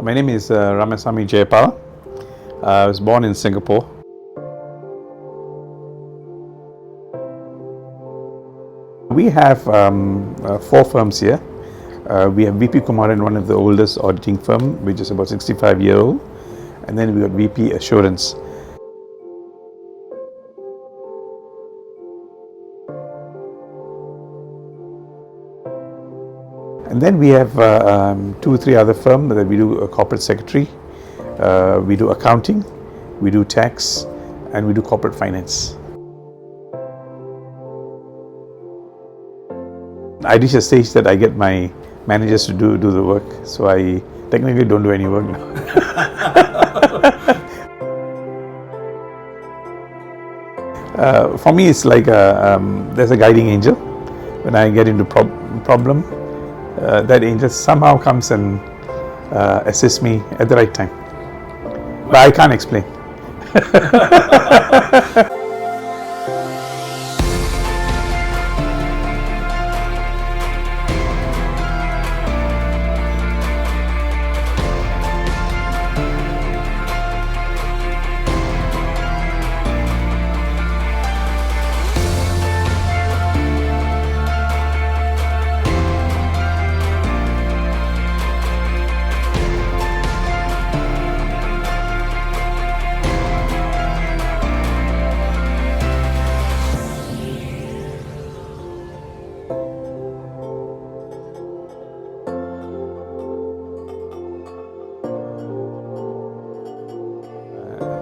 My name is Ramasamy Jayapal. I was born in Singapore. We have 4 firms here. We have VP Kumaran, one of the oldest auditing firm, which is about 65-year-old, and then we got VP Assurance. And then we have 2 or 3 other firms that we do a corporate secretary, we do accounting, we do tax, and we do corporate finance. I reach a stage that I get my managers to do the work, so I technically don't do any work now. For me, it's like there's a guiding angel. When I get into problem, that angel somehow comes and assists me at the right time. But I can't explain.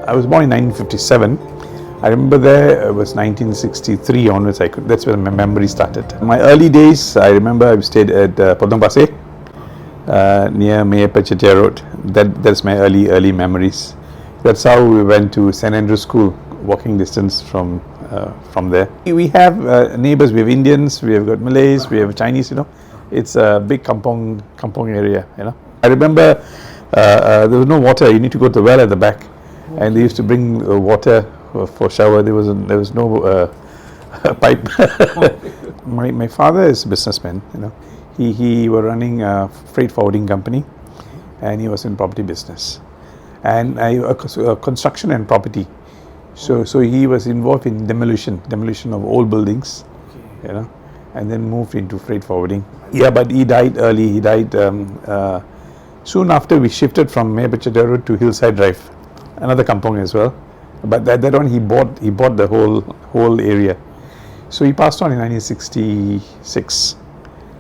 I was born in 1957. I remember it was 1963 onwards. That's where my memory started. My early days, I remember I stayed at Potong Pasir, near Mayapachettiar Road. That's my early memories. That's how we went to St. Andrew's School, walking distance from there. We have neighbors. We have Indians, we have got Malays, we have Chinese. It's a big kampong area. I remember there was no water. You need to go to the well at the back. And they used to bring water for shower. There was no pipe. My father is a businessman. He was running a freight forwarding company, and he was in property business, and construction and property. So he was involved in demolition of old buildings, and then moved into freight forwarding. Yeah, but he died early. He died soon after we shifted from Mayapachettiar Road to Hillside Drive. Another kampong as well, but that one he bought the whole area. So he passed on in 1966.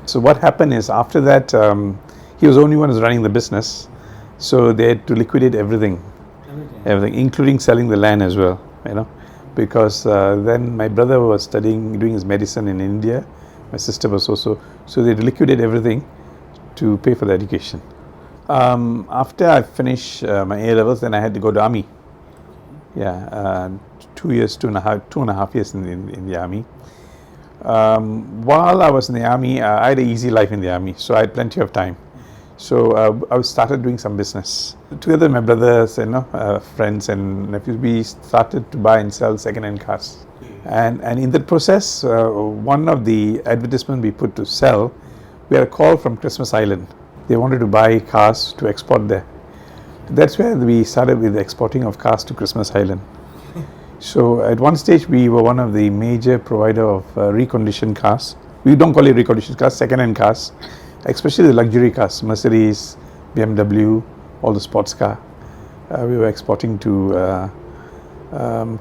So what happened is, after that, he was the only one who was running the business, so they had to liquidate everything, including selling the land as well. Because then my brother was doing his medicine in India. My sister was also, so they liquidated everything to pay for the education. After I finished my A-levels, then I had to go to army. Yeah, 2 years, two and a half years in the army. While I was in the army, I had an easy life in the army, so I had plenty of time. So I started doing some business. Together with my brothers and friends and nephews, we started to buy and sell second-hand cars. And in that process, one of the advertisements we put to sell, we had a call from Christmas Island. They wanted to buy cars to export there. That's where we started with exporting of cars to Christmas Island. So at one stage, we were one of the major provider of reconditioned cars. We don't call it reconditioned cars, second-hand cars, especially the luxury cars, Mercedes, BMW, all the sports car. We were exporting to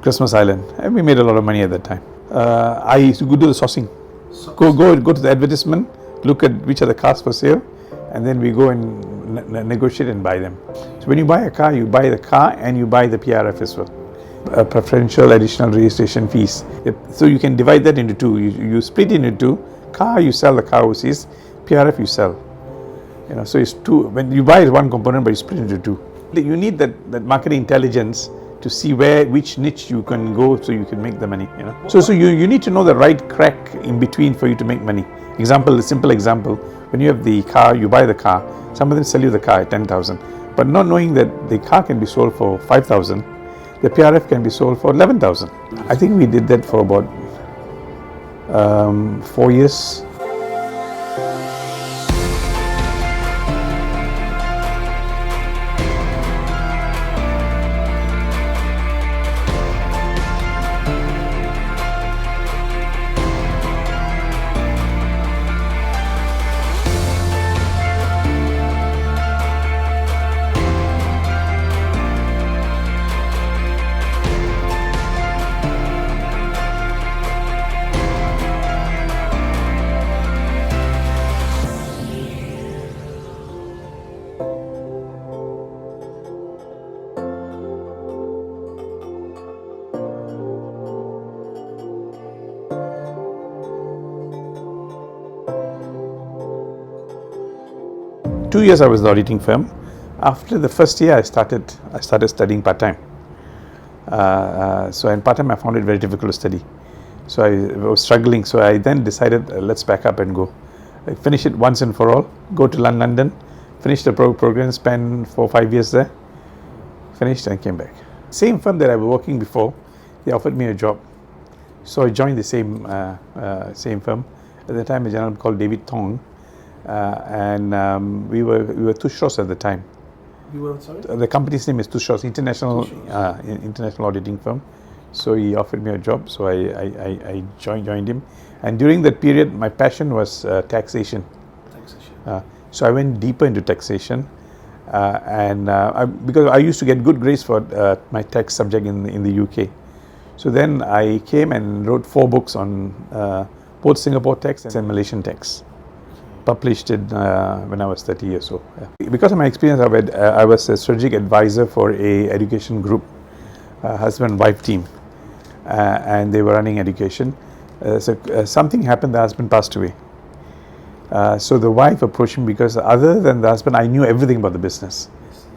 Christmas Island, and we made a lot of money at that time. I used to go do the sourcing. Go to the advertisement, look at which are the cars for sale, and then we go and negotiate and buy them. So when you buy a car, you buy the car and you buy the PRF as well. Preferential additional registration fees. So you can divide that into 2. You split it into 2. Car, you sell the car overseas. PRF, you sell. So it's 2. When you buy one component, but you split it into 2. You need that marketing intelligence to see which niche you can go so you can make the money. So you need to know the right crack in between for you to make money. A simple example. When you have the car, you buy the car. Some of them sell you the car at 10,000, but not knowing that the car can be sold for 5,000, the PRF can be sold for 11,000. I think we did that for about 4 years. 2 years I was the auditing firm. After the first year, I started studying part-time. So in part-time, I found it very difficult to study. So I was struggling. So I then decided, let's back up and go. I finish it once and for all. Go to London, finish the program, spend 4 or 5 years there. Finished and came back. Same firm that I was working before, they offered me a job. So I joined the same firm. At the time, a gentleman called David Tong, and we were Tushos at the time. You were, sorry? The company's name is Tushos, international auditing firm. So he offered me a job, so I joined him. And during that period, my passion was taxation. So I went deeper into taxation, because I used to get good grades for my tax subject in the UK. So then I came and wrote 4 books on both Singapore tax and Malaysian tax. Published it when I was 30 years old. Yeah. Because of my experience, I was a strategic advisor for a education group, husband-wife team, and they were running education. Something happened, the husband passed away. So the wife approached me because other than the husband, I knew everything about the business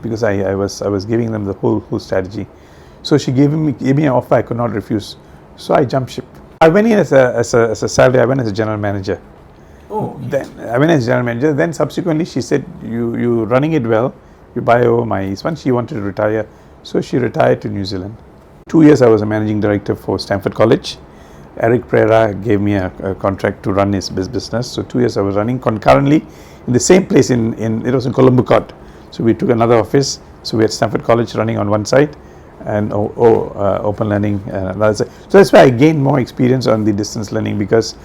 because I was giving them the whole strategy. So she gave me an offer I could not refuse. So I jumped ship. I went in as a salary. I went as a general manager. Oh, okay. Then I went as general manager. Then subsequently she said, "You running it well. You buy over my son." She wanted to retire, so she retired to New Zealand. 2 years I was a managing director for Stanford College. Eric Pereira gave me a contract to run his business. So 2 years I was running concurrently in the same place it was in Colombo Court. So we took another office. So we had Stanford College running on one side and open learning another side. So that's why I gained more experience on the distance learning because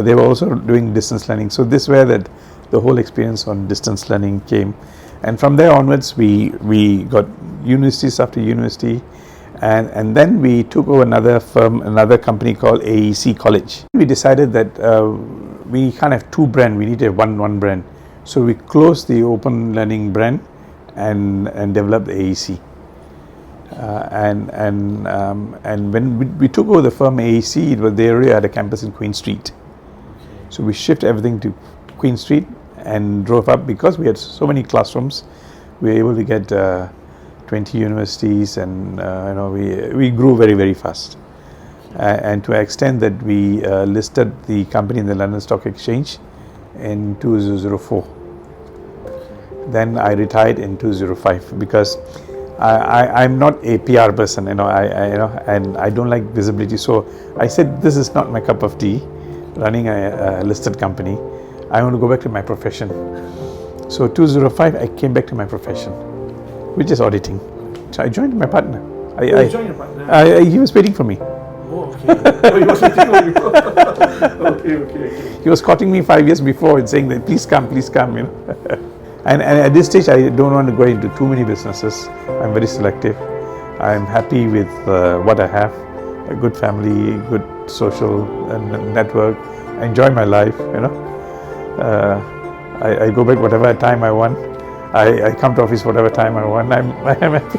they were also doing distance learning. So this is where the whole experience on distance learning came. And from there onwards, we got universities after university. And then we took over another company called AEC College. We decided that we can't have 2 brands, we needed one brand. So we closed the open learning brand and developed the AEC. And when we took over the firm AEC, they already had a campus in Queen Street. So we shifted everything to Queen Street and drove up because we had so many classrooms. We were able to get 20 universities, and we grew very, very fast. And to an extent that we listed the company in the London Stock Exchange in 2004. Then I retired in 2005 because I'm not a PR person, and I don't like visibility. So I said, this is not my cup of tea, running a listed company. I want to go back to my profession. So 2005, I came back to my profession, which is auditing. So I joined my partner. You joined your partner? He was waiting for me. Oh, okay. Oh, he was waiting for you. Okay. He was courting me 5 years before and saying that please come, And at this stage, I don't want to go into too many businesses. I'm very selective. I'm happy with what I have. A good family, good social network. I enjoy my life, I go back whatever time I want. I come to office whatever time I want. I'm happy.